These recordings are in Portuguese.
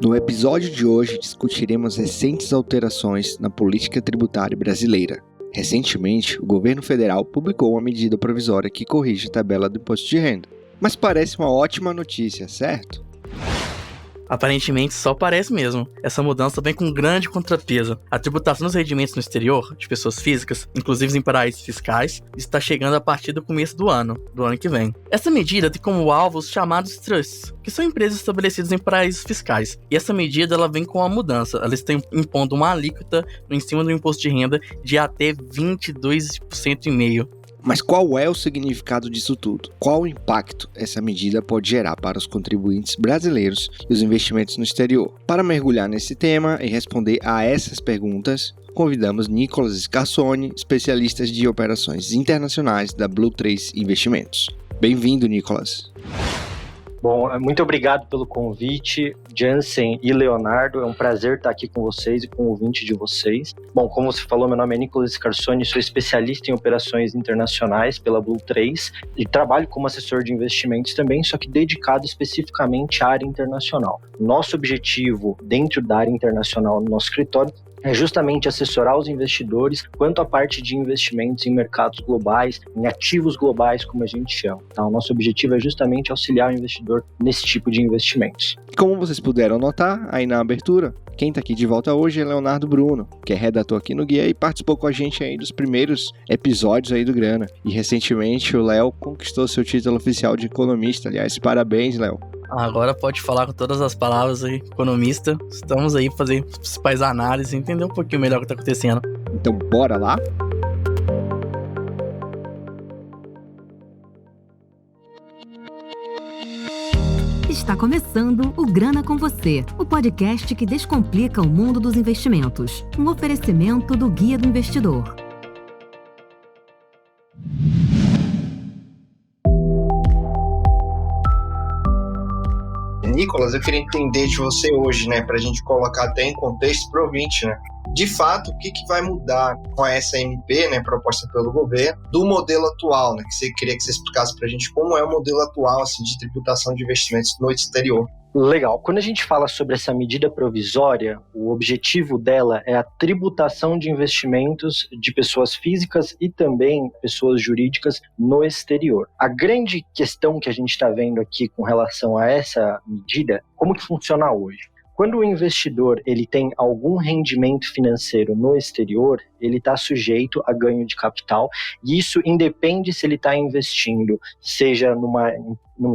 No episódio de hoje discutiremos recentes alterações na política tributária brasileira. Recentemente, o governo federal publicou uma medida provisória que corrige a tabela do imposto de renda. Mas parece uma ótima notícia, certo? Aparentemente só parece mesmo. Essa mudança vem com um grande contrapeso. A tributação dos rendimentos no exterior, de pessoas físicas, inclusive em paraísos fiscais, está chegando a partir do começo do ano que vem. Essa medida tem como alvo os chamados trusts, que são empresas estabelecidas em paraísos fiscais. E essa medida ela vem com a mudança. Ela está impondo uma alíquota em cima do imposto de renda de até 22,5%. Mas qual é o significado disso tudo? Qual o impacto essa medida pode gerar para os contribuintes brasileiros e os investimentos no exterior? Para mergulhar nesse tema e responder a essas perguntas, convidamos Nicolas Scarsoni, especialista de operações internacionais da Blue 3 Investimentos. Bem-vindo, Nicolas. Bom, muito obrigado pelo convite, Jansen e Leonardo. É um prazer estar aqui com vocês e com o ouvinte de vocês. Bom, como você falou, meu nome é Nicolas Scarsoni, sou especialista em operações internacionais pela Blue 3 e trabalho como assessor de investimentos também, só que dedicado especificamente à área internacional. Nosso objetivo dentro da área internacional no nosso escritório é justamente assessorar os investidores quanto à parte de investimentos em mercados globais, em ativos globais, como a gente chama. Então, o nosso objetivo é justamente auxiliar o investidor nesse tipo de investimentos. Como vocês puderam notar aí na abertura, quem está aqui de volta hoje é Leonardo Bruno, que é redator aqui no Guia e participou com a gente aí dos primeiros episódios aí do Grana. E recentemente o Léo conquistou seu título oficial de economista. Aliás, parabéns, Léo. Agora pode falar com todas as palavras aí, economista. Estamos aí fazer as principais análises, entender um pouquinho melhor o que está acontecendo. Então, bora lá? Está começando o Grana com Você, o podcast que descomplica o mundo dos investimentos. Um oferecimento do Guia do Investidor. Nicolas, eu queria entender de você hoje, para a gente colocar até em contexto para o ouvinte, De fato, o que vai mudar com essa MP, proposta pelo governo, do modelo atual, que você queria que você explicasse para a gente como é o modelo atual de tributação de investimentos no exterior. Legal. Quando a gente fala sobre essa medida provisória, o objetivo dela é a tributação de investimentos de pessoas físicas e também pessoas jurídicas no exterior. A grande questão que a gente está vendo aqui com relação a essa medida, como que funciona hoje? Quando o investidor ele tem algum rendimento financeiro no exterior, ele está sujeito a ganho de capital e isso independe se ele está investindo, seja numa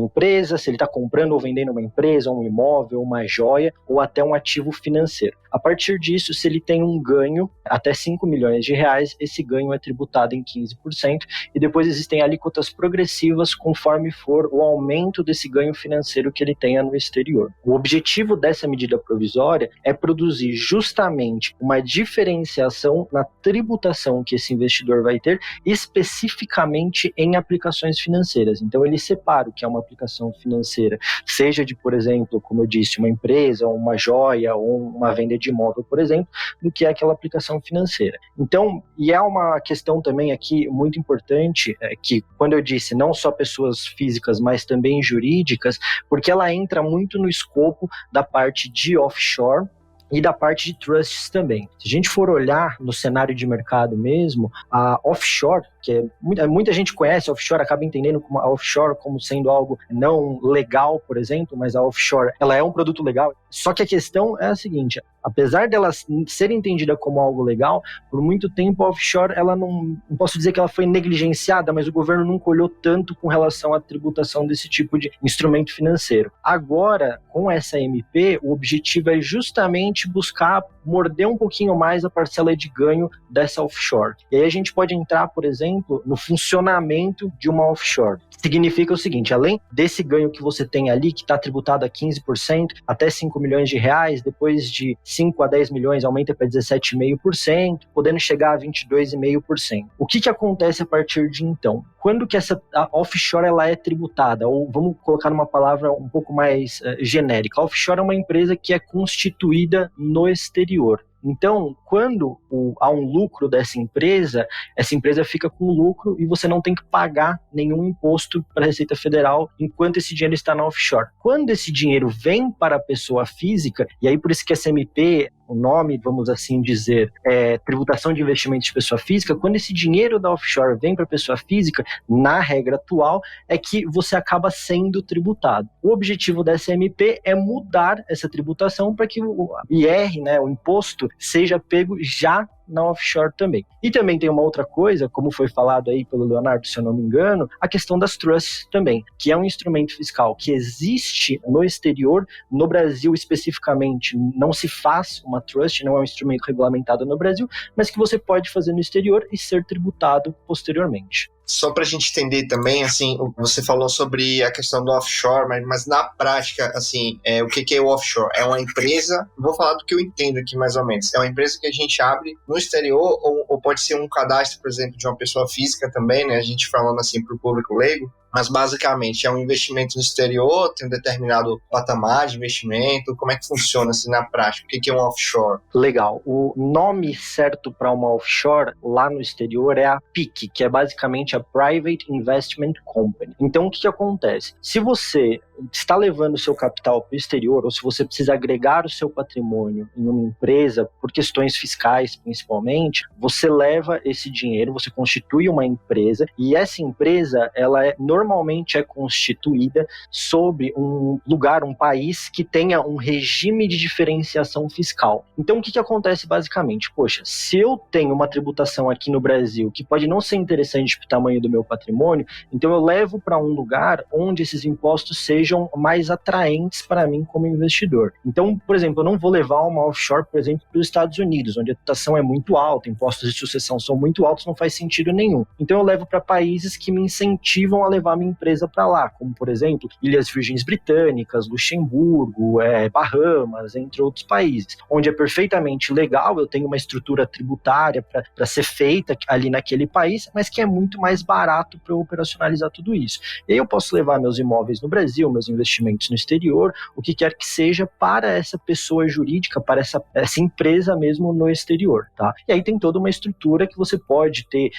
empresa, se ele está comprando ou vendendo uma empresa, um imóvel, uma joia ou até um ativo financeiro. A partir disso, se ele tem um ganho até 5 milhões de reais, esse ganho é tributado em 15% e depois existem alíquotas progressivas conforme for o aumento desse ganho financeiro que ele tenha no exterior. O objetivo dessa medida provisória é produzir justamente uma diferenciação na tributação que esse investidor vai ter especificamente em aplicações financeiras. Então ele separa o que é uma aplicação financeira, seja de, por exemplo, como eu disse, uma empresa, uma joia ou uma venda de imóvel, por exemplo, do que é aquela aplicação financeira. Então, e é uma questão também aqui muito importante, que quando eu disse não só pessoas físicas, mas também jurídicas, porque ela entra muito no escopo da parte de offshore e da parte de trusts também. Se a gente for olhar no cenário de mercado mesmo, a offshore, que muita gente conhece a offshore, acaba entendendo a offshore como sendo algo não legal, por exemplo, mas a offshore ela é um produto legal. Só que a questão é a seguinte, apesar dela ser entendida como algo legal, por muito tempo a offshore, ela não posso dizer que ela foi negligenciada, mas o governo nunca olhou tanto com relação à tributação desse tipo de instrumento financeiro. Agora, com essa MP, o objetivo é justamente buscar morder um pouquinho mais a parcela de ganho dessa offshore. E aí a gente pode entrar, por exemplo, no funcionamento de uma offshore. Significa o seguinte, além desse ganho que você tem ali, que está tributado a 15%, até 5 milhões de reais, depois de 5 a 10 milhões aumenta para 17,5%, podendo chegar a 22,5%. O que acontece a partir de então? Quando que a offshore ela é tributada? Ou vamos colocar numa palavra um pouco mais genérica. A offshore é uma empresa que é constituída no exterior. Então, quando há um lucro dessa empresa, essa empresa fica com lucro e você não tem que pagar nenhum imposto para a Receita Federal enquanto esse dinheiro está na offshore. Quando esse dinheiro vem para a pessoa física, e aí por isso que essa SMP, o nome, vamos assim dizer, é tributação de investimentos de pessoa física, quando esse dinheiro da offshore vem para a pessoa física, na regra atual, é que você acaba sendo tributado. O objetivo dessa MP é mudar essa tributação para que o IR, né, o imposto, seja pego já na offshore também. E também tem uma outra coisa, como foi falado aí pelo Leonardo, se eu não me engano, a questão das trusts também, que é um instrumento fiscal que existe no exterior. No Brasil especificamente não se faz uma trust, não é um instrumento regulamentado no Brasil, mas que você pode fazer no exterior e ser tributado posteriormente. Só para a gente entender também, assim, você falou sobre a questão do offshore, mas na prática, assim, o que é o offshore? É uma empresa, vou falar do que eu entendo aqui mais ou menos, é uma empresa que a gente abre no exterior ou pode ser um cadastro, por exemplo, de uma pessoa física também, né, a gente falando assim para o público leigo, mas basicamente é um investimento no exterior, tem um determinado patamar de investimento. Como é que funciona assim na prática? O que é um offshore? Legal. O nome certo para uma offshore lá no exterior é a PIC, que é basicamente a Private Investment Company. Então, o que acontece? Se você está levando o seu capital para o exterior, ou se você precisa agregar o seu patrimônio em uma empresa, por questões fiscais principalmente, você leva esse dinheiro, você constitui uma empresa, e essa empresa, ela normalmente é constituída sobre um lugar, um país que tenha um regime de diferenciação fiscal. Então, o que acontece basicamente? Poxa, se eu tenho uma tributação aqui no Brasil que pode não ser interessante para o tamanho do meu patrimônio, então eu levo para um lugar onde esses impostos sejam mais atraentes para mim como investidor. Então, por exemplo, eu não vou levar uma offshore, por exemplo, para os Estados Unidos, onde a tributação é muito alta, impostos de sucessão são muito altos, não faz sentido nenhum. Então eu levo para países que me incentivam a levar minha empresa para lá, como, por exemplo, Ilhas Virgens Britânicas, Luxemburgo, Bahamas, entre outros países, onde é perfeitamente legal, eu tenho uma estrutura tributária para ser feita ali naquele país, mas que é muito mais barato para eu operacionalizar tudo isso. E aí eu posso levar meus imóveis no Brasil, meus investimentos no exterior, o que quer que seja, para essa pessoa jurídica, para essa empresa mesmo no exterior, tá? E aí tem toda uma estrutura que você pode ter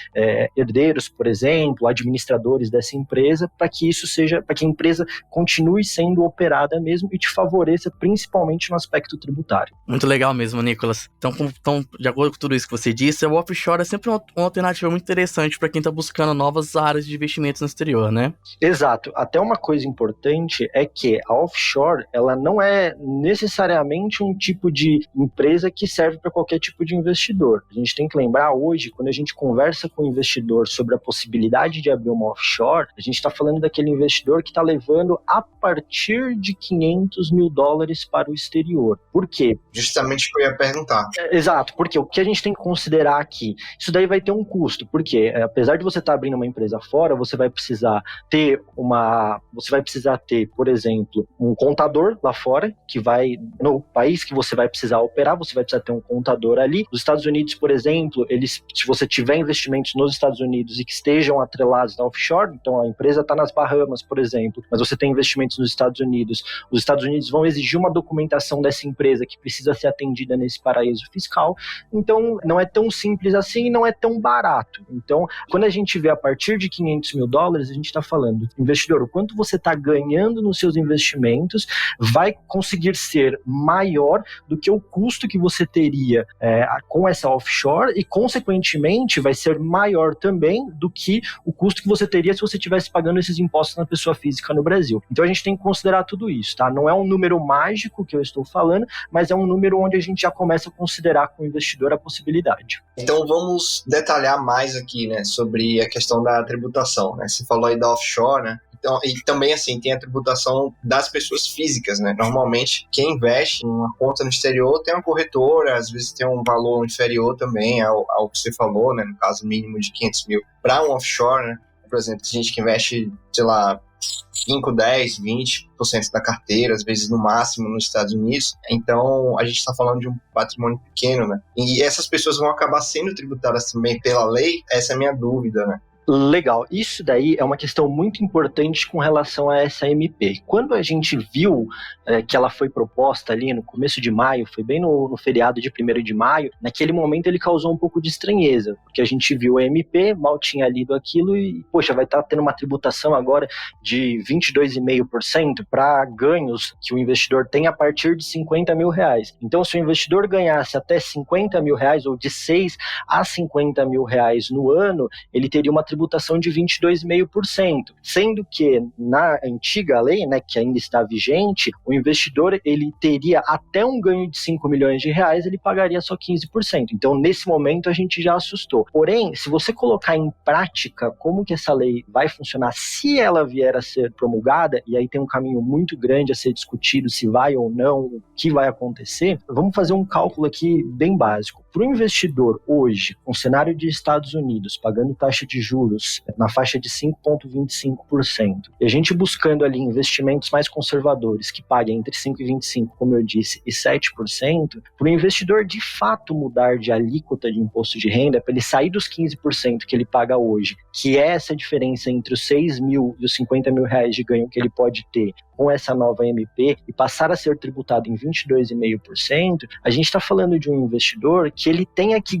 herdeiros, por exemplo, administradores dessa empresa, para que a empresa continue sendo operada mesmo e te favoreça principalmente no aspecto tributário. Muito legal mesmo, Nicolas. Então, de acordo com tudo isso que você disse, o offshore é sempre uma alternativa muito interessante para quem está buscando novas áreas de investimentos no exterior, né? Exato. Até uma coisa importante é que a offshore, ela não é necessariamente um tipo de empresa que serve para qualquer tipo de investidor. A gente tem que lembrar hoje, quando a gente conversa com o investidor sobre a possibilidade de abrir uma offshore, a gente está falando daquele investidor que está levando a partir de $500 mil para o exterior. Por quê? Justamente o que eu ia perguntar. Exato, porque o que a gente tem que considerar aqui, isso daí vai ter um custo, porque apesar de você estar abrindo uma empresa fora, você vai precisar ter, por exemplo, um contador lá fora, que vai, no país que você vai precisar operar, você vai precisar ter um contador ali. Os Estados Unidos, por exemplo, se você tiver investimentos nos Estados Unidos e que estejam atrelados na offshore, então a empresa está nas Bahamas, por exemplo, mas você tem investimentos nos Estados Unidos, os Estados Unidos vão exigir uma documentação dessa empresa que precisa ser atendida nesse paraíso fiscal. Então, não é tão simples assim e não é tão barato. Então, quando a gente vê a partir de $500 mil, a gente está falando, investidor, o quanto você está ganhando nos seus investimentos vai conseguir ser maior do que o custo que você teria com essa offshore e, consequentemente, vai ser maior também do que o custo que você teria se você estivesse pagando esses impostos na pessoa física no Brasil. Então, a gente tem que considerar tudo isso, tá? Não é um número mágico que eu estou falando, mas é um número onde a gente já começa a considerar com o investidor a possibilidade. Então, vamos detalhar mais aqui, né, sobre a questão da tributação, né? Você falou aí da offshore, né? Então, e também, assim, tem a tributação das pessoas físicas, né? Normalmente, quem investe em uma conta no exterior tem uma corretora, às vezes tem um valor inferior também ao que você falou, né? No caso, mínimo de $500 mil para um offshore, né? Por exemplo, tem gente que investe, sei lá, 5, 10, 20% da carteira, às vezes no máximo nos Estados Unidos. Então, a gente está falando de um patrimônio pequeno, né? E essas pessoas vão acabar sendo tributadas também pela lei? Essa é a minha dúvida, né? Legal, isso daí é uma questão muito importante com relação a essa MP. Quando a gente viu que ela foi proposta ali no começo de maio, foi bem no feriado de 1º de maio, naquele momento ele causou um pouco de estranheza, porque a gente viu a MP, mal tinha lido aquilo e, poxa, vai estar tendo uma tributação agora de 22,5% para ganhos que o investidor tem a partir de R$50 mil. Então, se o investidor ganhasse até R$50 mil, ou de 6 a R$50 mil no ano, ele teria uma tributação de 22,5%, sendo que na antiga lei, né, que ainda está vigente, o investidor ele teria até um ganho de R$5 milhões, ele pagaria só 15%. Então, nesse momento, a gente já assustou. Porém, se você colocar em prática como que essa lei vai funcionar, se ela vier a ser promulgada, e aí tem um caminho muito grande a ser discutido, se vai ou não, o que vai acontecer, vamos fazer um cálculo aqui bem básico. Para o investidor hoje, com o cenário de Estados Unidos, pagando taxa de juros na faixa de 5,25%, e a gente buscando ali investimentos mais conservadores, que paguem entre 5,25%, como eu disse, e 7%, para o investidor de fato mudar de alíquota de imposto de renda, para ele sair dos 15% que ele paga hoje, que é essa diferença entre os 6 mil e os 50 mil reais de ganho que ele pode ter com essa nova MP e passar a ser tributado em 22,5%, a gente está falando de um investidor que ele tenha que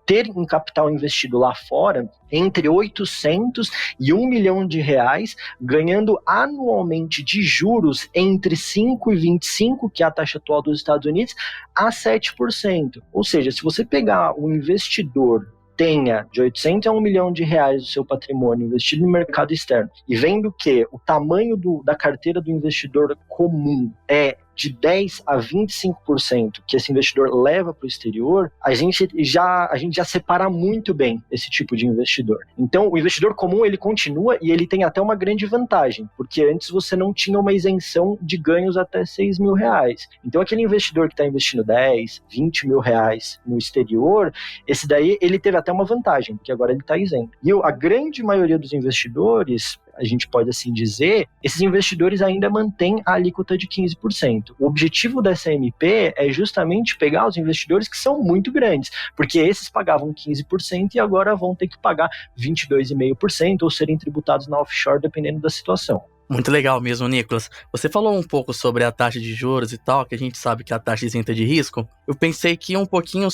ter um capital investido lá fora entre 800 e 1 milhão de reais, ganhando anualmente de juros entre 5,25%, que é a taxa atual dos Estados Unidos, a 7%. Ou seja, se você pegar um investidor tenha de 800 a 1 milhão de reais do seu patrimônio investido no mercado externo e vendo que o tamanho da carteira do investidor comum é de 10% a 25% que esse investidor leva para o exterior, a gente já separa muito bem esse tipo de investidor. Então, o investidor comum, ele continua e ele tem até uma grande vantagem, porque antes você não tinha uma isenção de ganhos até 6 mil reais. Então, aquele investidor que está investindo 10, 20 mil reais no exterior, esse daí, ele teve até uma vantagem, porque agora ele está isento. E a grande maioria dos investidores, a gente pode assim dizer, esses investidores ainda mantêm a alíquota de 15%. O objetivo dessa MP é justamente pegar os investidores que são muito grandes, porque esses pagavam 15% e agora vão ter que pagar 22,5% ou serem tributados na offshore, dependendo da situação. Muito legal mesmo, Nicolas. Você falou um pouco sobre a taxa de juros e tal, que a gente sabe que é a taxa isenta de risco. Eu pensei que um pouquinho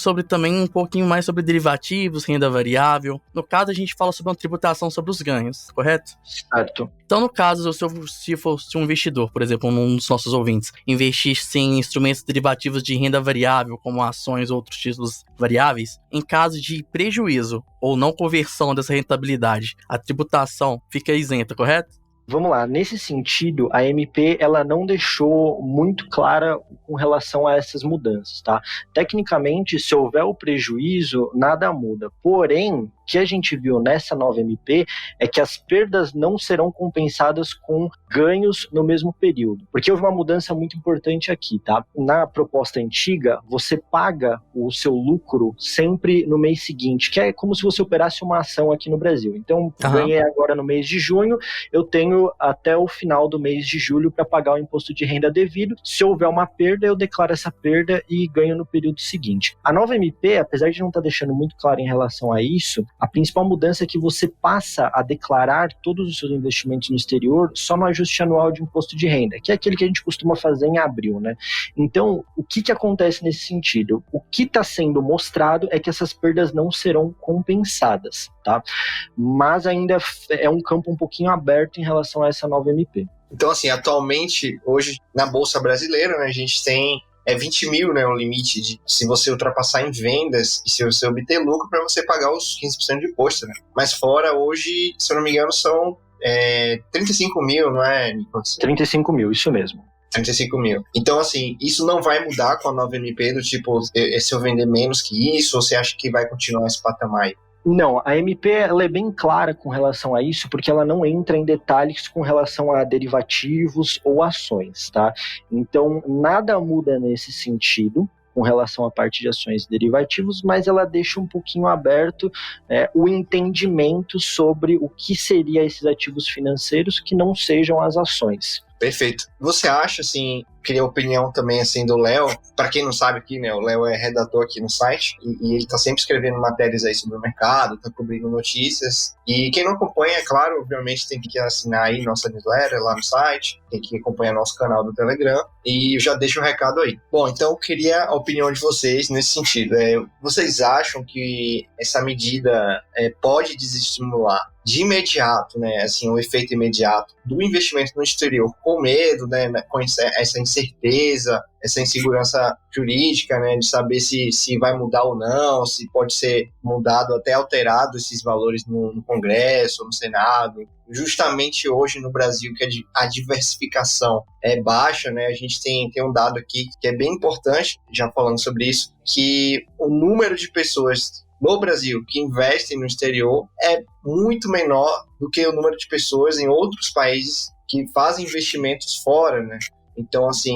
mais sobre derivativos, renda variável. No caso, a gente fala sobre uma tributação sobre os ganhos, correto? Certo. Então, no caso, se fosse um investidor, por exemplo, um dos nossos ouvintes, investisse em instrumentos derivativos de renda variável, como ações ou outros títulos variáveis, em caso de prejuízo ou não conversão dessa rentabilidade, a tributação fica isenta, correto? Vamos lá, nesse sentido, a MP ela não deixou muito clara com relação a essas mudanças, tá? Tecnicamente, se houver o prejuízo, nada muda. Porém, o que a gente viu nessa nova MP é que as perdas não serão compensadas com ganhos no mesmo período. Porque houve uma mudança muito importante aqui, tá? Na proposta antiga, você paga o seu lucro sempre no mês seguinte, que é como se você operasse uma ação aqui no Brasil. Então, ganhei agora no mês de junho, eu tenho até o final do mês de julho para pagar o imposto de renda devido. Se houver uma perda, eu declaro essa perda e ganho no período seguinte. A nova MP, apesar de não estar deixando muito claro em relação a isso, a principal mudança é que você passa a declarar todos os seus investimentos no exterior só no ajuste anual de imposto de renda, que é aquele que a gente costuma fazer em abril, né? Então, o que acontece nesse sentido? O que está sendo mostrado é que essas perdas não serão compensadas, tá? Mas ainda é um campo um pouquinho aberto em relação a essa nova MP. Então, assim, atualmente, hoje, na Bolsa Brasileira, né, a gente tem 20 mil, né, o limite de se você ultrapassar em vendas e se você obter lucro para você pagar os 15% de imposto, né? Mas fora, hoje, se eu não me engano, são 35 mil, não é, Nicolas? 35 mil, isso mesmo. 35 mil. Então, assim, isso não vai mudar com a nova MP, do tipo, se eu vender menos que isso, ou você acha que vai continuar esse patamar aí? Não, a MP ela é bem clara com relação a isso, porque ela não entra em detalhes com relação a derivativos ou ações, tá? Então, nada muda nesse sentido com relação à parte de ações e derivativos, mas ela deixa um pouquinho aberto o entendimento sobre o que seria esses ativos financeiros que não sejam as ações. Perfeito. Você acha, assim, queria a opinião também, assim, do Léo. Para quem não sabe aqui, né, o Léo é redator aqui no site e ele tá sempre escrevendo matérias aí sobre o mercado, tá cobrindo notícias. E quem não acompanha, é claro, obviamente tem que assinar aí nossa newsletter lá no site, tem que acompanhar nosso canal do Telegram e eu já deixo o recado aí. Bom, então eu queria a opinião de vocês nesse sentido. Vocês acham que essa medida pode desestimular de imediato, né, assim, o efeito imediato do investimento no exterior, com medo, né, com essa incerteza, essa insegurança jurídica, né, de saber se vai mudar ou não, se pode ser mudado, até alterado esses valores no Congresso, no Senado. Justamente hoje no Brasil, que a diversificação é baixa, né, a gente tem um dado aqui que é bem importante, já falando sobre isso, que o número de pessoas no Brasil que investem no exterior é muito menor do que o número de pessoas em outros países que fazem investimentos fora, né? Então, assim,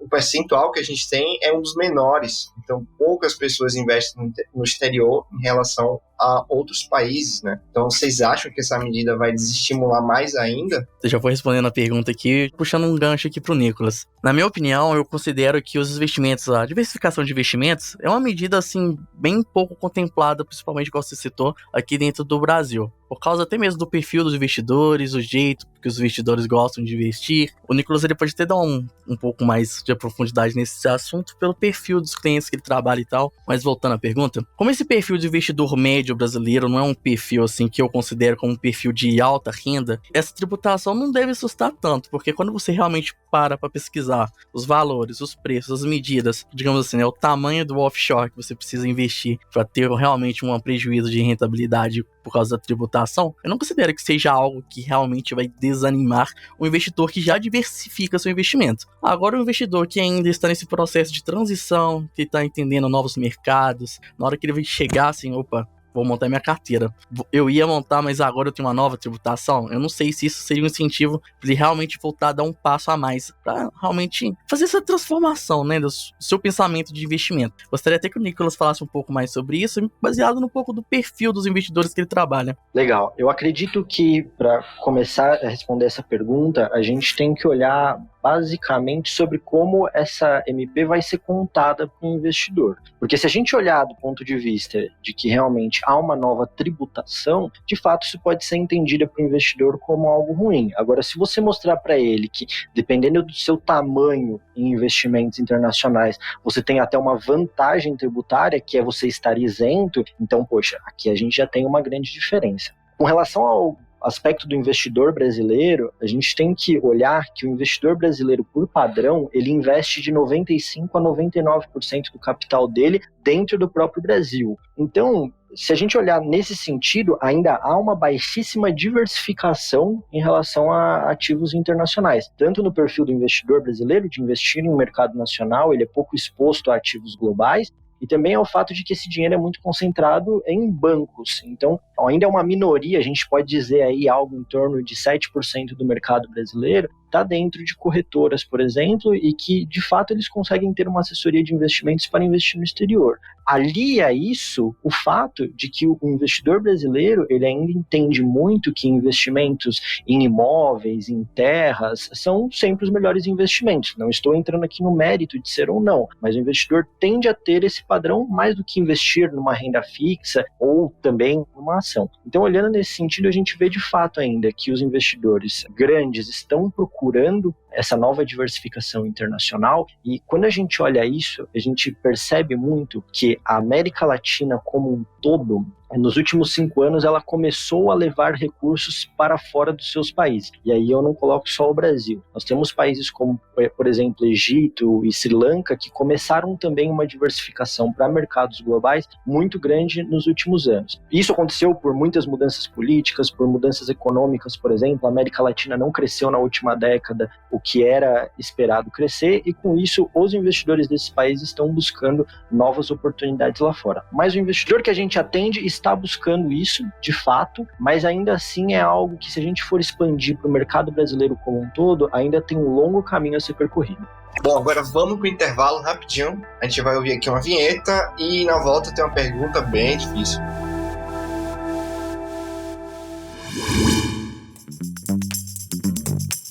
o percentual que a gente tem é um dos menores. Então, poucas pessoas investem no exterior em relação a outros países, né? Então, vocês acham que essa medida vai desestimular mais ainda? Eu já vou respondendo a pergunta aqui, puxando um gancho aqui pro Nicolas. Na minha opinião, eu considero que os investimentos, a diversificação de investimentos, é uma medida, assim, bem pouco contemplada, principalmente, como você citou, aqui dentro do Brasil. Por causa até mesmo do perfil dos investidores, o jeito que os investidores gostam de investir. O Nicolas, ele pode até dar um pouco mais de profundidade nesse assunto pelo perfil dos clientes que ele trabalha e tal. Mas voltando à pergunta, como esse perfil de investidor médio brasileiro não é um perfil assim que eu considero como um perfil de alta renda, essa tributação não deve assustar tanto, porque quando você realmente para pesquisar os valores, os preços, as medidas, digamos assim, né, o tamanho do offshore que você precisa investir para ter realmente um prejuízo de rentabilidade por causa da tributação, eu não considero que seja algo que realmente vai desanimar o investidor que já diversifica seu investimento. Agora, o investidor que ainda está nesse processo de transição, que está entendendo novos mercados, na hora que ele vai chegar assim, opa, vou montar minha carteira. Eu ia montar, mas agora eu tenho uma nova tributação. Eu não sei se isso seria um incentivo para ele realmente voltar a dar um passo a mais, para realmente fazer essa transformação, né, do seu pensamento de investimento. Gostaria até que o Nicolas falasse um pouco mais sobre isso, baseado no pouco do perfil dos investidores que ele trabalha. Legal. Eu acredito que, para começar a responder essa pergunta, a gente tem que olhar basicamente sobre como essa MP vai ser contada para o investidor. Porque se a gente olhar do ponto de vista de que realmente há uma nova tributação, de fato isso pode ser entendida para o investidor como algo ruim. Agora, se você mostrar para ele que, dependendo do seu tamanho em investimentos internacionais, você tem até uma vantagem tributária, que é você estar isento, então, poxa, aqui a gente já tem uma grande diferença. Com relação ao aspecto do investidor brasileiro, a gente tem que olhar que o investidor brasileiro, por padrão, ele investe de 95% a 99% do capital dele dentro do próprio Brasil. Então, se a gente olhar nesse sentido, ainda há uma baixíssima diversificação em relação a ativos internacionais. Tanto no perfil do investidor brasileiro, de investir em um mercado nacional, ele é pouco exposto a ativos globais, e também é o fato de que esse dinheiro é muito concentrado em bancos. Então, ainda é uma minoria, a gente pode dizer aí algo em torno de 7% do mercado brasileiro, está dentro de corretoras, por exemplo, e que, de fato, eles conseguem ter uma assessoria de investimentos para investir no exterior. Alia isso o fato de que o investidor brasileiro, ele ainda entende muito que investimentos em imóveis, em terras, são sempre os melhores investimentos. Não estou entrando aqui no mérito de ser ou não, mas o investidor tende a ter esse padrão mais do que investir numa renda fixa ou também numa ação. Então, olhando nesse sentido, a gente vê de fato ainda que os investidores grandes estão procurando essa nova diversificação internacional, e quando a gente olha isso, a gente percebe muito que a América Latina como um todo, nos últimos 5 anos, ela começou a levar recursos para fora dos seus países. E aí eu não coloco só o Brasil. Nós temos países como, por exemplo, Egito e Sri Lanka, que começaram também uma diversificação para mercados globais muito grande nos últimos anos. Isso aconteceu por muitas mudanças políticas, por mudanças econômicas, por exemplo. A América Latina não cresceu na última década o que era esperado crescer, e com isso os investidores desses países estão buscando novas oportunidades lá fora. Mas o investidor que a gente atende está buscando isso, de fato, mas ainda assim é algo que, se a gente for expandir para o mercado brasileiro como um todo, ainda tem um longo caminho a ser percorrido. Bom, agora vamos para o intervalo rapidinho. A gente vai ouvir aqui uma vinheta e na volta tem uma pergunta bem difícil.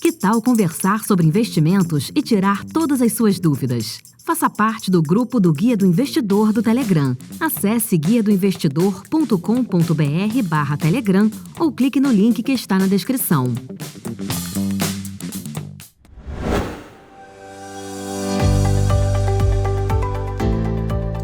Que tal conversar sobre investimentos e tirar todas as suas dúvidas? Faça parte do grupo do Guia do Investidor do Telegram. Acesse guiadoinvestidor.com.br/Telegram ou clique no link que está na descrição.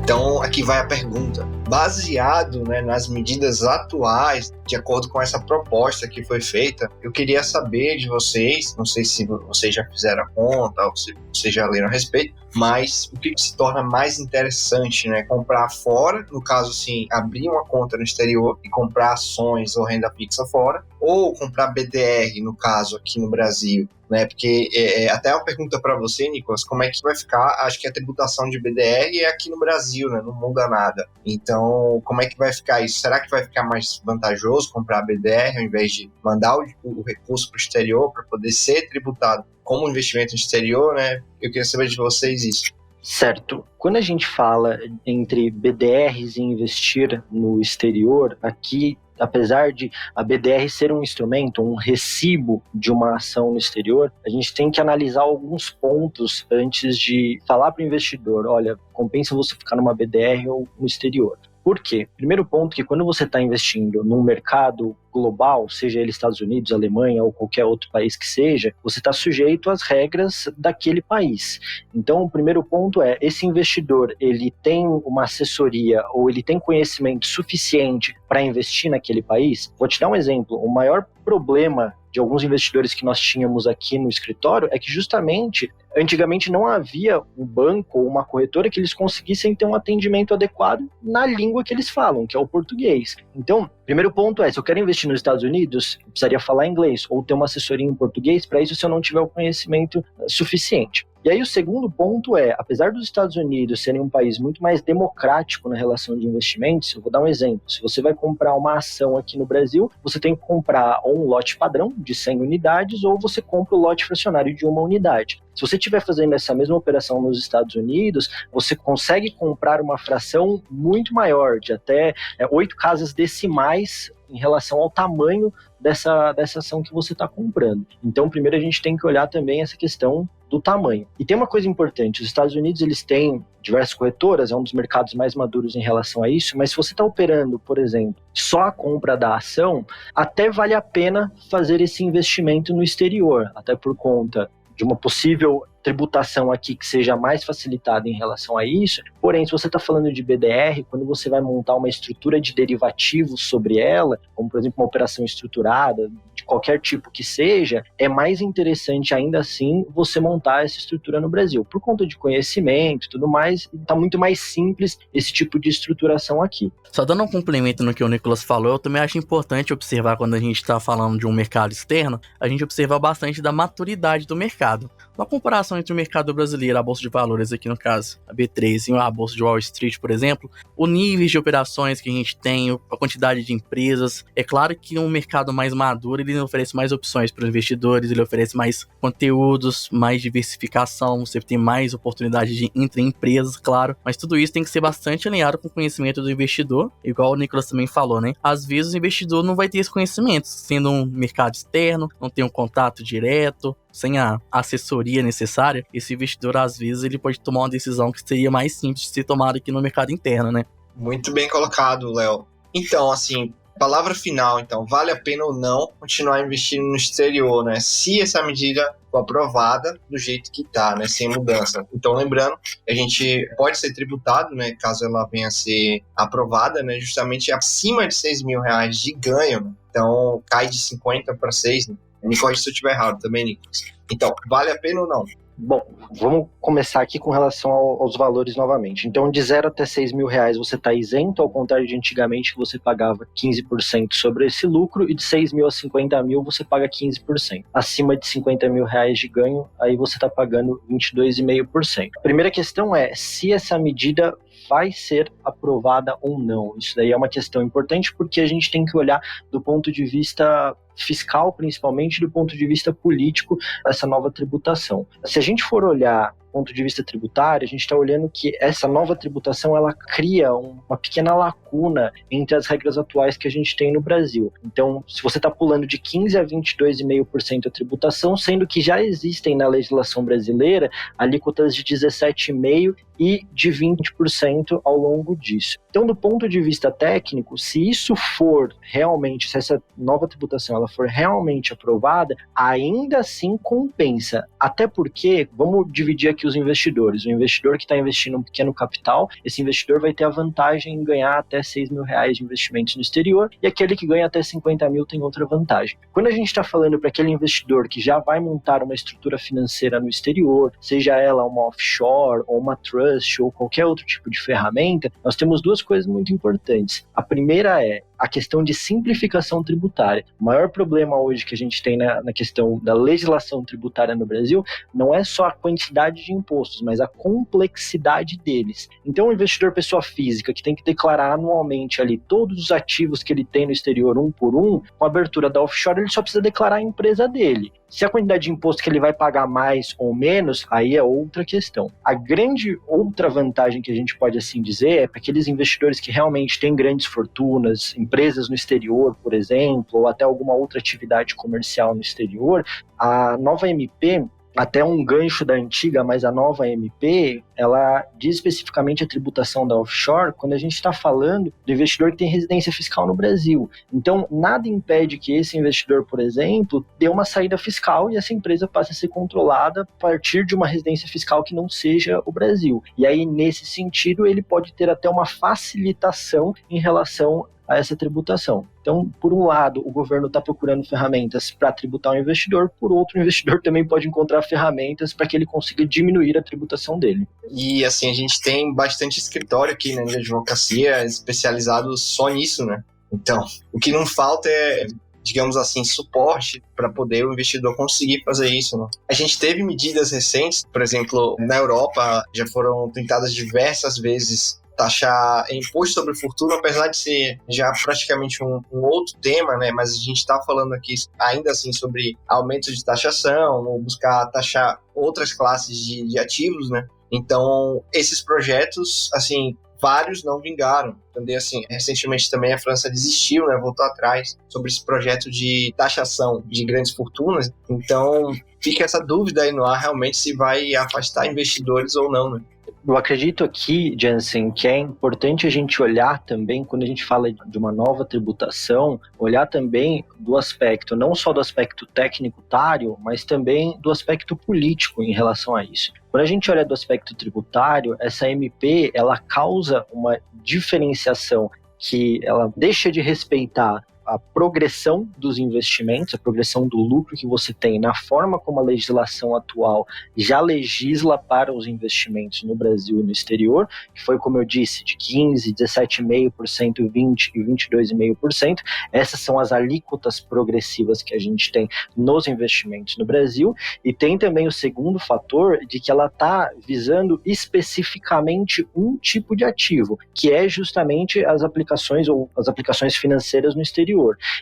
Então, aqui vai a pergunta. Baseado, nas medidas atuais, de acordo com essa proposta que foi feita, eu queria saber de vocês, não sei se vocês já fizeram a conta ou se vocês já leram a respeito, mas o que se torna mais interessante, comprar fora, no caso assim, abrir uma conta no exterior e comprar ações ou renda fixa fora, ou comprar BDR, no caso aqui no Brasil, porque até uma pergunta para você, Nicolas, como é que vai ficar? Acho que a tributação de BDR é aqui no Brasil, não muda nada. Então, como é que vai ficar isso? Será que vai ficar mais vantajoso comprar BDR ao invés de mandar o recurso para o exterior para poder ser tributado como investimento no exterior, Eu queria saber de vocês isso. Certo. Quando a gente fala entre BDRs e investir no exterior, aqui, apesar de a BDR ser um instrumento, um recibo de uma ação no exterior, a gente tem que analisar alguns pontos antes de falar para o investidor, olha, compensa você ficar numa BDR ou no exterior. Por quê? Primeiro ponto que quando você está investindo num mercado global, seja ele Estados Unidos, Alemanha ou qualquer outro país que seja, você está sujeito às regras daquele país. Então, o primeiro ponto é, esse investidor, ele tem uma assessoria ou ele tem conhecimento suficiente para investir naquele país? Vou te dar um exemplo. O maior problema de alguns investidores que nós tínhamos aqui no escritório é que justamente, antigamente não havia um banco ou uma corretora que eles conseguissem ter um atendimento adequado na língua que eles falam, que é o português. Então, primeiro ponto é, se eu quero investir nos Estados Unidos, eu precisaria falar inglês ou ter uma assessoria em português, para isso se eu não tiver o conhecimento suficiente. E aí o segundo ponto é, apesar dos Estados Unidos serem um país muito mais democrático na relação de investimentos, eu vou dar um exemplo, se você vai comprar uma ação aqui no Brasil, você tem que comprar ou um lote padrão de 100 unidades ou você compra o lote fracionário de uma unidade. Se você estiver fazendo essa mesma operação nos Estados Unidos, você consegue comprar uma fração muito maior, de até 8 casas decimais em relação ao tamanho dessa ação que você está comprando. Então, primeiro a gente tem que olhar também essa questão do tamanho. E tem uma coisa importante, os Estados Unidos eles têm diversas corretoras, é um dos mercados mais maduros em relação a isso, mas se você está operando, por exemplo, só a compra da ação, até vale a pena fazer esse investimento no exterior, até por conta de uma possível tributação aqui que seja mais facilitada em relação a isso. Porém, se você está falando de BDR, quando você vai montar uma estrutura de derivativos sobre ela, como por exemplo uma operação estruturada, de qualquer tipo que seja, é mais interessante ainda assim você montar essa estrutura no Brasil. Por conta de conhecimento e tudo mais, está muito mais simples esse tipo de estruturação aqui. Só dando um complemento no que o Nicolas falou, eu também acho importante observar quando a gente está falando de um mercado externo, a gente observa bastante da maturidade do mercado. Uma comparação entre o mercado brasileiro, a Bolsa de Valores aqui no caso, a B3 e a Bolsa de Wall Street, por exemplo, o nível de operações que a gente tem, a quantidade de empresas, é claro que um mercado mais maduro, ele oferece mais opções para os investidores, ele oferece mais conteúdos, mais diversificação, você tem mais oportunidade entre empresas, claro, mas tudo isso tem que ser bastante alinhado com o conhecimento do investidor, igual o Nicolas também falou, Às vezes o investidor não vai ter esse conhecimento, sendo um mercado externo, não tem um contato direto, sem a assessoria necessária, esse investidor, às vezes, ele pode tomar uma decisão que seria mais simples de ser tomada aqui no mercado interno, Muito bem colocado, Léo. Então, assim, palavra final, então, vale a pena ou não continuar investindo no exterior, Se essa medida for aprovada do jeito que está, sem mudança. Então, lembrando, a gente pode ser tributado, caso ela venha a ser aprovada, justamente acima de R$6 mil de ganho, Então, cai de 50 para 6, Me corrija se eu estiver errado também, Nicolas. Então, vale a pena ou não? Bom, vamos começar aqui com relação aos valores novamente. Então, de 0 até 6 mil reais você está isento, ao contrário de antigamente que você pagava 15% sobre esse lucro, e de 6 mil a 50 mil você paga 15%. Acima de 50 mil reais de ganho, aí você está pagando 22,5%. A primeira questão é se essa medida vai ser aprovada ou não. Isso daí é uma questão importante porque a gente tem que olhar do ponto de vista fiscal, principalmente do ponto de vista político, essa nova tributação. Se a gente for olhar ponto de vista tributário, a gente está olhando que essa nova tributação ela cria uma pequena lacuna entre as regras atuais que a gente tem no Brasil. Então, se você está pulando de 15% a 22,5% a tributação, sendo que já existem na legislação brasileira alíquotas de 17,5% e de 20% ao longo disso. Então, do ponto de vista técnico, se isso for realmente, se essa nova tributação ela for realmente aprovada, ainda assim compensa. Até porque, vamos dividir aqui os investidores. O investidor que está investindo um pequeno capital, esse investidor vai ter a vantagem em ganhar até R$6 mil de investimentos no exterior, e aquele que ganha até 50 mil tem outra vantagem. Quando a gente está falando para aquele investidor que já vai montar uma estrutura financeira no exterior, seja ela uma offshore ou uma trust ou qualquer outro tipo de ferramenta, nós temos duas coisas muito importantes. A primeira é a questão de simplificação tributária. O maior problema hoje que a gente tem na questão da legislação tributária no Brasil não é só a quantidade de impostos, mas a complexidade deles. Então, o investidor pessoa física que tem que declarar anualmente ali todos os ativos que ele tem no exterior, um por um, com a abertura da offshore, ele só precisa declarar a empresa dele. Se a quantidade de imposto que ele vai pagar mais ou menos, aí é outra questão. A grande outra vantagem que a gente pode assim dizer é para aqueles investidores que realmente têm grandes fortunas, empresas no exterior, por exemplo, ou até alguma outra atividade comercial no exterior, a nova MP, até um gancho da antiga, mas a nova MP, ela diz especificamente a tributação da offshore quando a gente está falando do investidor que tem residência fiscal no Brasil. Então, nada impede que esse investidor, por exemplo, dê uma saída fiscal e essa empresa passe a ser controlada a partir de uma residência fiscal que não seja o Brasil. E aí, nesse sentido, ele pode ter até uma facilitação em relação a essa tributação. Então, por um lado, o governo está procurando ferramentas para tributar o investidor, por outro, o investidor também pode encontrar ferramentas para que ele consiga diminuir a tributação dele. E assim, a gente tem bastante escritório aqui, né, de advocacia especializado só nisso, né? Então, o que não falta é, digamos assim, suporte para poder o investidor conseguir fazer isso, né? A gente teve medidas recentes, por exemplo, na Europa já foram tentadas diversas vezes taxar imposto sobre fortuna, apesar de ser já praticamente um outro tema, né? Mas a gente está falando aqui ainda assim sobre aumento de taxação, ou buscar taxar outras classes de ativos, né? Então, esses projetos, assim, vários não vingaram. Também, assim, recentemente também a França desistiu, né? Voltou atrás sobre esse projeto de taxação de grandes fortunas. Então, fica essa dúvida aí no ar, realmente, se vai afastar investidores ou não, né? Eu acredito aqui, Jansen, que é importante a gente olhar também, quando a gente fala de uma nova tributação, olhar também do aspecto, não só do aspecto técnico-tário, mas também do aspecto político em relação a isso. Quando a gente olha do aspecto tributário, essa MP, ela causa uma diferenciação que ela deixa de respeitar a progressão dos investimentos, a progressão do lucro que você tem na forma como a legislação atual já legisla para os investimentos no Brasil e no exterior, que foi, como eu disse, de 15%, 17,5%, 20% e 22,5%. Essas são as alíquotas progressivas que a gente tem nos investimentos no Brasil. E tem também o segundo fator de que ela está visando especificamente um tipo de ativo, que é justamente as aplicações ou as aplicações financeiras no exterior.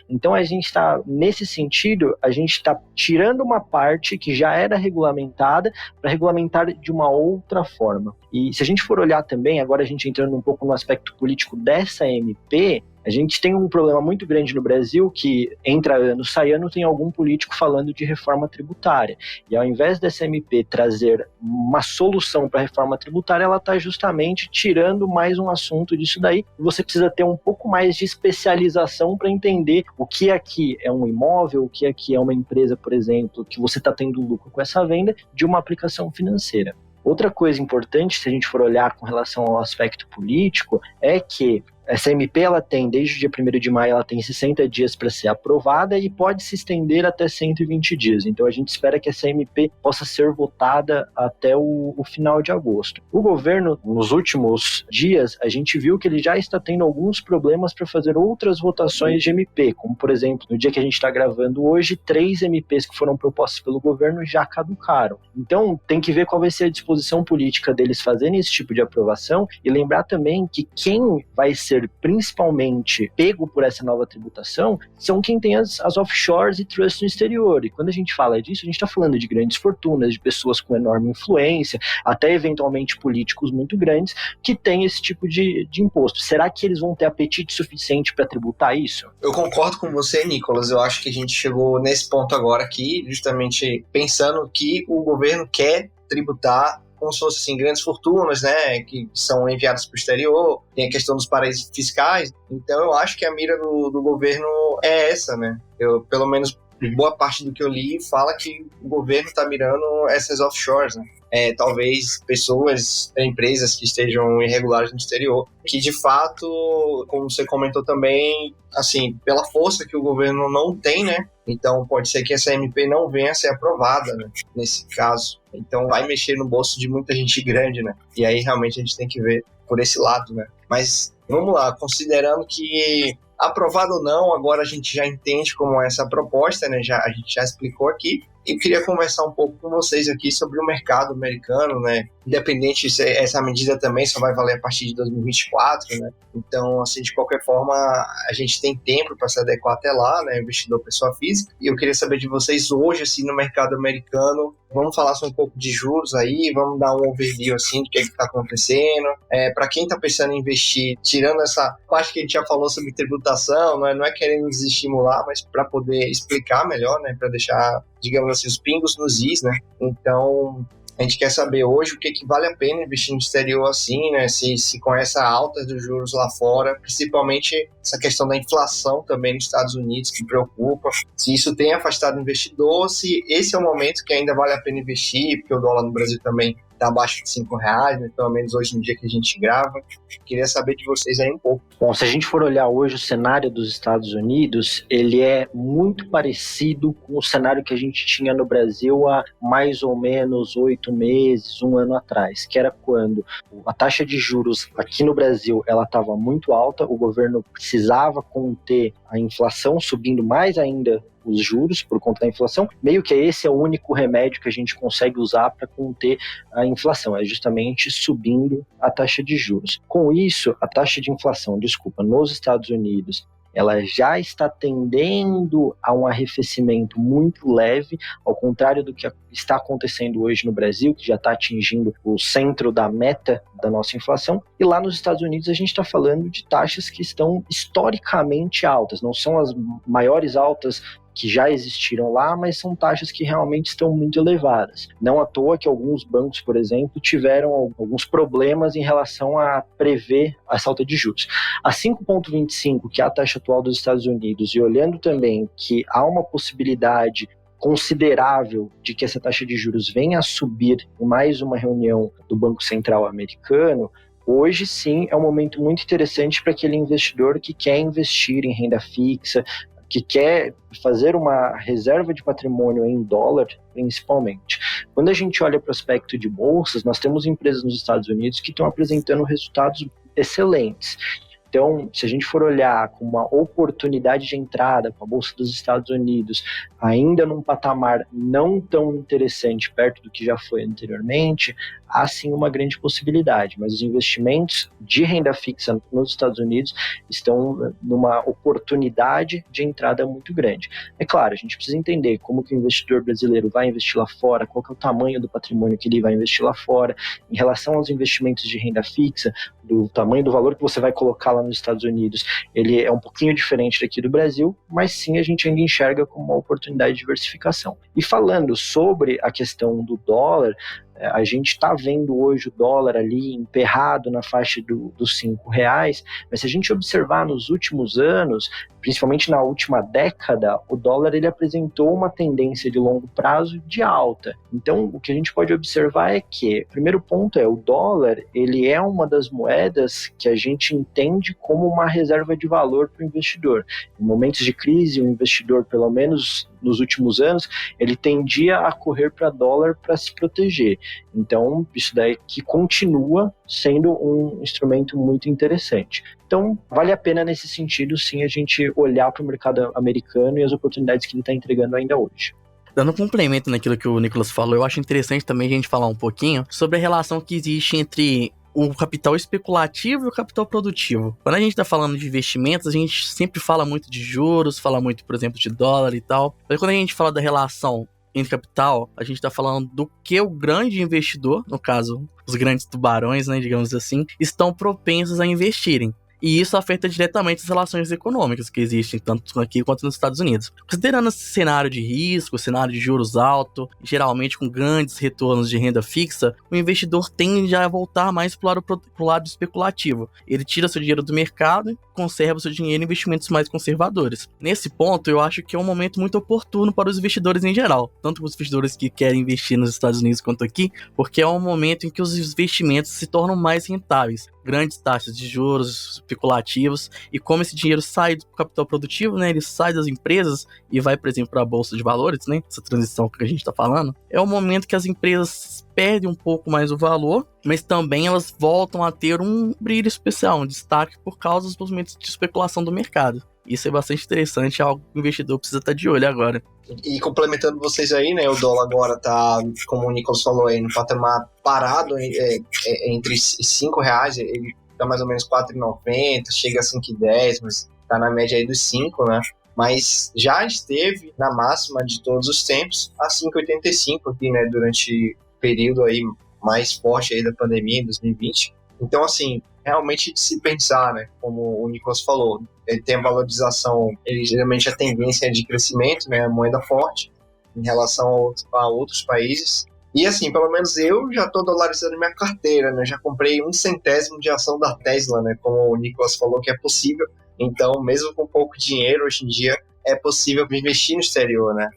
Então, a gente está, nesse sentido, a gente está tirando uma parte que já era regulamentada para regulamentar de uma outra forma. E se a gente for olhar também, agora a gente entrando um pouco no aspecto político dessa MP, a gente tem um problema muito grande no Brasil que entra ano, sai ano, tem algum político falando de reforma tributária. E ao invés dessa MP trazer uma solução para a reforma tributária, ela está justamente tirando mais um assunto disso daí. Você precisa ter um pouco mais de especialização para entender o que aqui é um imóvel, o que aqui é uma empresa, por exemplo, que você está tendo lucro com essa venda de uma aplicação financeira. Outra coisa importante, se a gente for olhar com relação ao aspecto político, é que essa MP, ela tem, desde o dia 1º de maio, ela tem 60 dias para ser aprovada e pode se estender até 120 dias. Então, a gente espera que essa MP possa ser votada até o final de agosto. O governo, nos últimos dias, a gente viu que ele já está tendo alguns problemas para fazer outras votações de MP, como, por exemplo, no dia que a gente está gravando hoje, 3 MPs que foram propostas pelo governo já caducaram. Então, tem que ver qual vai ser a disposição política deles fazerem esse tipo de aprovação e lembrar também que quem vai ser ser principalmente pego por essa nova tributação são quem tem as offshores e trusts no exterior. E quando a gente fala disso, a gente está falando de grandes fortunas, de pessoas com enorme influência, até eventualmente políticos muito grandes, que têm esse tipo de imposto. Será que eles vão ter apetite suficiente para tributar isso? Eu concordo com você, Nicolas. Eu acho que a gente chegou nesse ponto agora aqui, justamente pensando que o governo quer tributar como se fossem assim, grandes fortunas, né, que são enviadas para o exterior, tem a questão dos paraísos fiscais. Então eu acho que a mira do governo é essa, né? Pelo menos boa parte do que eu li fala que o governo está mirando essas offshores, né? Talvez pessoas, empresas que estejam irregulares no exterior, que de fato, como você comentou também, assim, pela força que o governo não tem, né? Então pode ser que essa MP não venha a ser aprovada, né, nesse caso. Então vai mexer no bolso de muita gente grande, né? E aí realmente a gente tem que ver por esse lado, né? Mas vamos lá, considerando que aprovado ou não, agora a gente já entende como é essa proposta, né? A gente já explicou aqui. E queria conversar um pouco com vocês aqui sobre o mercado americano, né? Independente se essa medida também só vai valer a partir de 2024, né? Então, assim, de qualquer forma, a gente tem tempo para se adequar até lá, né? Investidor, pessoa física. E eu queria saber de vocês hoje, assim, no mercado americano. Vamos falar só um pouco de juros aí, vamos dar um overview, assim, do que está acontecendo. Para quem está pensando em investir, tirando essa parte que a gente já falou sobre tributação, não é querendo desestimular, mas para poder explicar melhor, né? Para deixar, digamos assim, os pingos nos is, né? Então, a gente quer saber hoje o que vale a pena investir no exterior assim, né? Se com essa alta dos juros lá fora, principalmente essa questão da inflação também nos Estados Unidos, que preocupa, se isso tem afastado o investidor, se esse é o momento que ainda vale a pena investir, porque o dólar no Brasil também está abaixo de R$5, né? Pelo menos hoje no dia que a gente grava. Queria saber de vocês aí um pouco. Bom, se a gente for olhar hoje o cenário dos Estados Unidos, ele é muito parecido com o cenário que a gente tinha no Brasil há mais ou menos 8 meses, um ano atrás, que era quando a taxa de juros aqui no Brasil ela estava muito alta, o governo precisava conter a inflação, subindo mais ainda os juros por conta da inflação, meio que esse é o único remédio que a gente consegue usar para conter a inflação, é justamente subindo a taxa de juros. Com isso, a taxa de inflação, nos Estados Unidos, ela já está tendendo a um arrefecimento muito leve, ao contrário do que está acontecendo hoje no Brasil, que já está atingindo o centro da meta da nossa inflação. E lá nos Estados Unidos a gente está falando de taxas que estão historicamente altas, não são as maiores altas que já existiram lá, mas são taxas que realmente estão muito elevadas. Não à toa que alguns bancos, por exemplo, tiveram alguns problemas em relação a prever essa alta de juros. A 5,25, que é a taxa atual dos Estados Unidos, e olhando também que há uma possibilidade considerável de que essa taxa de juros venha a subir em mais uma reunião do Banco Central americano, hoje sim é um momento muito interessante para aquele investidor que quer investir em renda fixa, que quer fazer uma reserva de patrimônio em dólar, principalmente. Quando a gente olha para o aspecto de bolsas, nós temos empresas nos Estados Unidos que estão apresentando resultados excelentes. Então, se a gente for olhar com uma oportunidade de entrada para a Bolsa dos Estados Unidos, ainda num patamar não tão interessante perto do que já foi anteriormente, há sim uma grande possibilidade, mas os investimentos de renda fixa nos Estados Unidos estão numa oportunidade de entrada muito grande. É claro, a gente precisa entender como que o investidor brasileiro vai investir lá fora, qual que é o tamanho do patrimônio que ele vai investir lá fora, em relação aos investimentos de renda fixa, do tamanho do valor que você vai colocar lá nos Estados Unidos, ele é um pouquinho diferente daqui do Brasil, mas sim a gente ainda enxerga como uma oportunidade de diversificação. E falando sobre a questão do dólar, a gente está vendo hoje o dólar ali emperrado na faixa dos R$5, mas se a gente observar nos últimos anos, principalmente na última década, o dólar ele apresentou uma tendência de longo prazo de alta. Então, o que a gente pode observar é que, o primeiro ponto é, o dólar ele é uma das moedas que a gente entende como uma reserva de valor para o investidor. Em momentos de crise, o investidor, pelo menos nos últimos anos, ele tendia a correr para dólar para se proteger. Então, isso daí que continua sendo um instrumento muito interessante. Então, vale a pena nesse sentido, sim, a gente olhar para o mercado americano e as oportunidades que ele está entregando ainda hoje. Dando um complemento naquilo que o Nicolas falou, eu acho interessante também a gente falar um pouquinho sobre a relação que existe entre o capital especulativo e o capital produtivo. Quando a gente está falando de investimentos, a gente sempre fala muito de juros, fala muito, por exemplo, de dólar e tal. Mas quando a gente fala da relação entre capital, a gente está falando do que o grande investidor, no caso, os grandes tubarões, né, digamos assim, estão propensos a investirem. E isso afeta diretamente as relações econômicas que existem, tanto aqui quanto nos Estados Unidos. Considerando esse cenário de risco, cenário de juros alto, geralmente com grandes retornos de renda fixa, o investidor tende a voltar mais para o lado especulativo. Ele tira seu dinheiro do mercado e conserva seu dinheiro em investimentos mais conservadores. Nesse ponto, eu acho que é um momento muito oportuno para os investidores em geral, tanto os investidores que querem investir nos Estados Unidos quanto aqui, porque é um momento em que os investimentos se tornam mais rentáveis. Grandes taxas de juros especulativos, e como esse dinheiro sai do capital produtivo, né, ele sai das empresas e vai, por exemplo, para a bolsa de valores, né, essa transição que a gente está falando, é o momento que as empresas perdem um pouco mais o valor, mas também elas voltam a ter um brilho especial, um destaque por causa dos movimentos de especulação do mercado. Isso é bastante interessante, é algo que o investidor precisa estar de olho agora. E complementando vocês aí, né, o dólar agora tá, como o Nicolas falou aí, no patamar parado entre R$5, ele tá mais ou menos R$4,90, chega a R$5,10, mas tá na média aí dos 5, né? Mas já esteve na máxima de todos os tempos a R$5,85 aqui, né, durante o período aí mais forte aí da pandemia em 2020. Então, assim, realmente de se pensar, né, como o Nicolas falou, ele tem a valorização, ele geralmente a tendência é de crescimento, né, a moeda forte em relação a outros países. E assim, pelo menos eu já estou dolarizando minha carteira, né, já comprei 1/100º de ação da Tesla, né, como o Nicolas falou que é possível. Então, mesmo com pouco dinheiro, hoje em dia, é possível investir no exterior, né.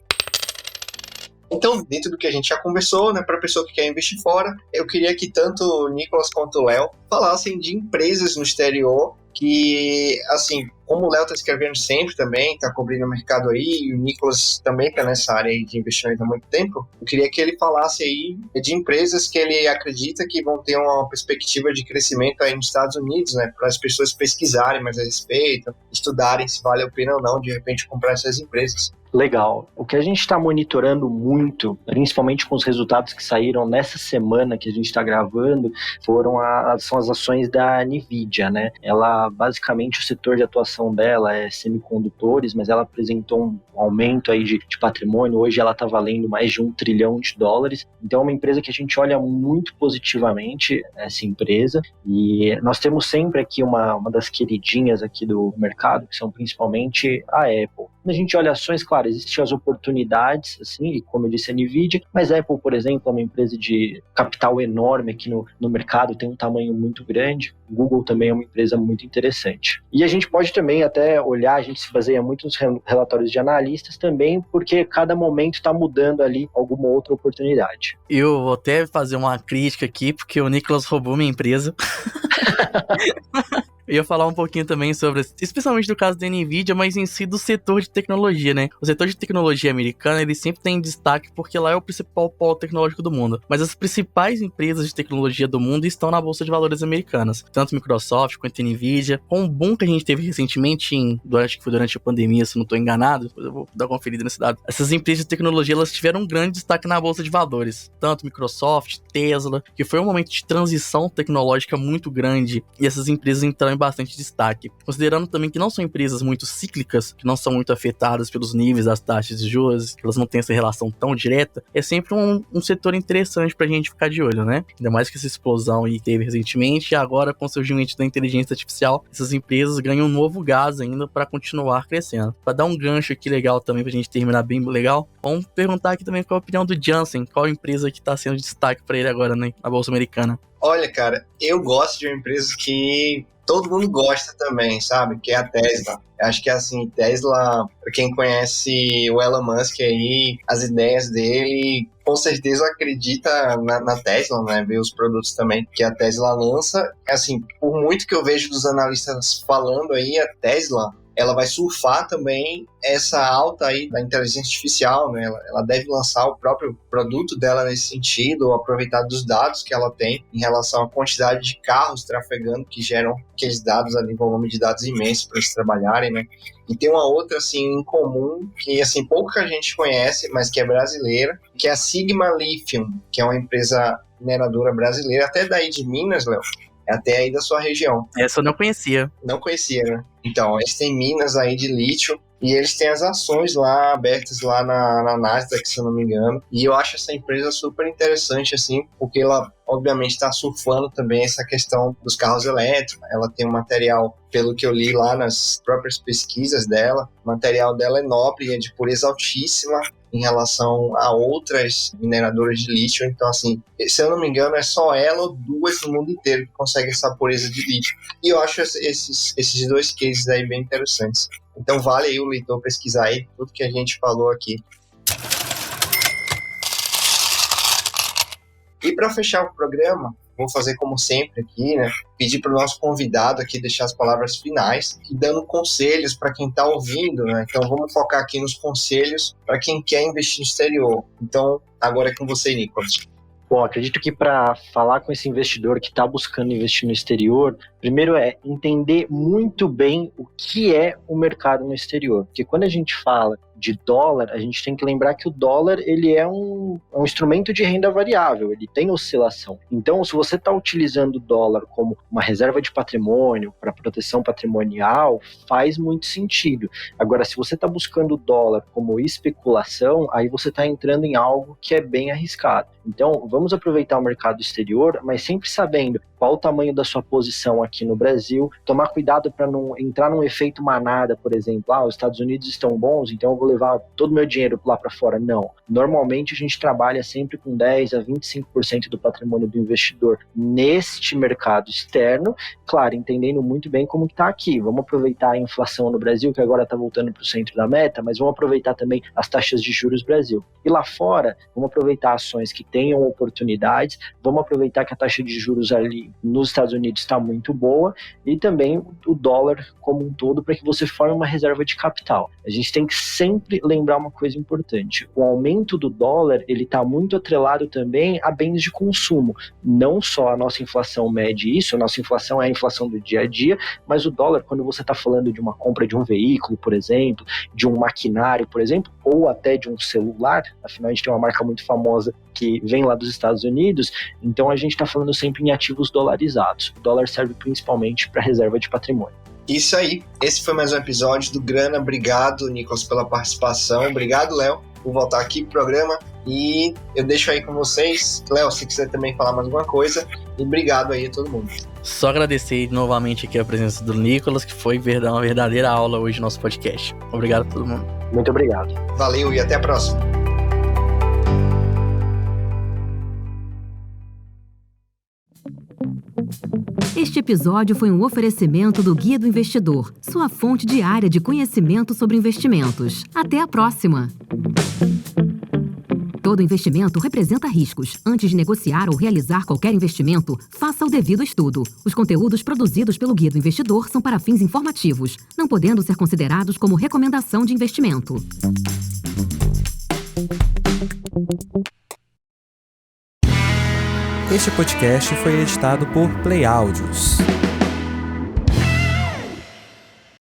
Então, dentro do que a gente já conversou, né, para a pessoa que quer investir fora, eu queria que tanto o Nicolas quanto o Léo falassem de empresas no exterior que, assim, como o Léo está escrevendo sempre também, está cobrindo o mercado aí, e o Nicolas também está nessa área aí de investimento há muito tempo, eu queria que ele falasse aí de empresas que ele acredita que vão ter uma perspectiva de crescimento aí nos Estados Unidos, né, para as pessoas pesquisarem mais a respeito, estudarem se vale a pena ou não, de repente, comprar essas empresas. Legal. O que a gente está monitorando muito, principalmente com os resultados que saíram nessa semana que a gente está gravando, são as ações da NVIDIA, né? Ela, basicamente, o setor de atuação dela é semicondutores, mas ela apresentou um aumento aí de patrimônio. Hoje ela está valendo mais de $1 trilhão. Então é uma empresa que a gente olha muito positivamente, essa empresa, e nós temos sempre aqui uma das queridinhas aqui do mercado, que são principalmente a Apple. Quando a gente olha ações, claro, existem as oportunidades, assim, e como eu disse, a NVIDIA, mas a Apple, por exemplo, é uma empresa de capital enorme aqui no mercado, tem um tamanho muito grande. O Google também é uma empresa muito interessante. E a gente pode também até olhar, a gente se baseia muito nos relatórios de analistas também, porque cada momento está mudando ali alguma outra oportunidade. Eu vou até fazer uma crítica aqui, porque o Nicolas roubou minha empresa. Eu ia falar um pouquinho também sobre, especialmente do caso da NVIDIA, mas em si do setor de tecnologia, né? O setor de tecnologia americano, ele sempre tem destaque porque lá é o principal polo tecnológico do mundo. Mas as principais empresas de tecnologia do mundo estão na Bolsa de Valores americanas. Tanto Microsoft quanto NVIDIA. Com o boom que a gente teve recentemente, acho que foi durante a pandemia, se não estou enganado, depois eu vou dar uma conferida nesse dado. Essas empresas de tecnologia, elas tiveram um grande destaque na Bolsa de Valores. Tanto Microsoft, Tesla, que foi um momento de transição tecnológica muito grande. E essas empresas entraram em bastante destaque, considerando também que não são empresas muito cíclicas, que não são muito afetadas pelos níveis das taxas de juros, que elas não têm essa relação tão direta, é sempre um setor interessante pra gente ficar de olho, né? Ainda mais que essa explosão aí teve recentemente, e agora com o surgimento da inteligência artificial, essas empresas ganham um novo gás ainda para continuar crescendo. Para dar um gancho aqui legal também, pra gente terminar bem legal, vamos perguntar aqui também qual a opinião do Jansen, qual empresa que tá sendo destaque para ele agora, né, na Bolsa Americana. Olha, cara, eu gosto de uma empresa que todo mundo gosta também, sabe? Que é a Tesla. Eu acho que, assim, Tesla, pra quem conhece o Elon Musk aí, as ideias dele, com certeza acredita na Tesla, né? Ver os produtos também que a Tesla lança. Assim, por muito que eu vejo dos analistas falando aí, a Tesla ela vai surfar também essa alta aí da inteligência artificial, né? Ela deve lançar o próprio produto dela nesse sentido, ou aproveitar dos dados que ela tem em relação à quantidade de carros trafegando que geram aqueles dados ali, volume de dados imenso para eles trabalharem, né? E tem uma outra, assim, em comum, que, assim, pouca gente conhece, mas que é brasileira, que é a Sigma Lithium, que é uma empresa mineradora brasileira, até daí de Minas, Léo, até aí da sua região. Essa eu não conhecia. Não conhecia, né? Então, eles têm minas aí de lítio e eles têm as ações lá abertas lá na Nasdaq, se eu não me engano. E eu acho essa empresa super interessante, assim, porque ela, obviamente, está surfando também essa questão dos carros elétricos. Ela tem um material, pelo que eu li lá nas próprias pesquisas dela, o material dela é nobre, é de pureza altíssima em relação a outras mineradoras de lítio. Então, assim, se eu não me engano, é só ela ou duas no mundo inteiro que conseguem essa pureza de lítio. E eu acho esses dois cases aí bem interessantes. Então vale aí o leitor pesquisar aí tudo que a gente falou aqui. E para fechar o programa, vou fazer como sempre aqui, né? Pedir para o nosso convidado aqui deixar as palavras finais e dando conselhos para quem está ouvindo, né? Então vamos focar aqui nos conselhos para quem quer investir no exterior. Então agora é com você, Nicolas. Bom, acredito que para falar com esse investidor que está buscando investir no exterior, primeiro é entender muito bem o que é o mercado no exterior. Porque quando a gente fala de dólar, a gente tem que lembrar que o dólar ele é um instrumento de renda variável, ele tem oscilação. Então, se você está utilizando o dólar como uma reserva de patrimônio, para proteção patrimonial, faz muito sentido. Agora, se você está buscando o dólar como especulação, aí você está entrando em algo que é bem arriscado. Então, vamos aproveitar o mercado exterior, mas sempre sabendo qual o tamanho da sua posição aqui no Brasil, tomar cuidado para não entrar num efeito manada, por exemplo, os Estados Unidos estão bons, então eu vou levar todo o meu dinheiro lá para fora. Não. Normalmente a gente trabalha sempre com 10% a 25% do patrimônio do investidor neste mercado externo, claro, entendendo muito bem como está aqui. Vamos aproveitar a inflação no Brasil, que agora está voltando para o centro da meta, mas vamos aproveitar também as taxas de juros Brasil. E lá fora, vamos aproveitar ações que tenham oportunidades, vamos aproveitar que a taxa de juros ali nos Estados Unidos está muito boa e também o dólar como um todo para que você forme uma reserva de capital. A gente tem que sempre lembrar uma coisa importante. O aumento do dólar, ele está muito atrelado também a bens de consumo. Não só a nossa inflação mede isso, a nossa inflação é a inflação do dia a dia, mas o dólar, quando você está falando de uma compra de um veículo, por exemplo, de um maquinário, por exemplo, ou até de um celular, afinal a gente tem uma marca muito famosa que vem lá dos Estados Unidos, então a gente está falando sempre em ativos dolarizados. O dólar serve principalmente para reserva de patrimônio. Isso aí, esse foi mais um episódio do Grana. Obrigado, Nicolas, pela participação. Obrigado, Léo, por voltar aqui pro programa. E eu deixo aí com vocês. Léo, se quiser também falar mais alguma coisa. E obrigado aí a todo mundo. Só agradecer novamente aqui a presença do Nicolas, que foi uma verdadeira aula hoje no nosso podcast. Obrigado a todo mundo. Muito obrigado. Valeu e até a próxima. Este episódio foi um oferecimento do Guia do Investidor, sua fonte diária de conhecimento sobre investimentos. Até a próxima! Todo investimento representa riscos. Antes de negociar ou realizar qualquer investimento, faça o devido estudo. Os conteúdos produzidos pelo Guia do Investidor são para fins informativos, não podendo ser considerados como recomendação de investimento. Este podcast foi editado por Play Áudios.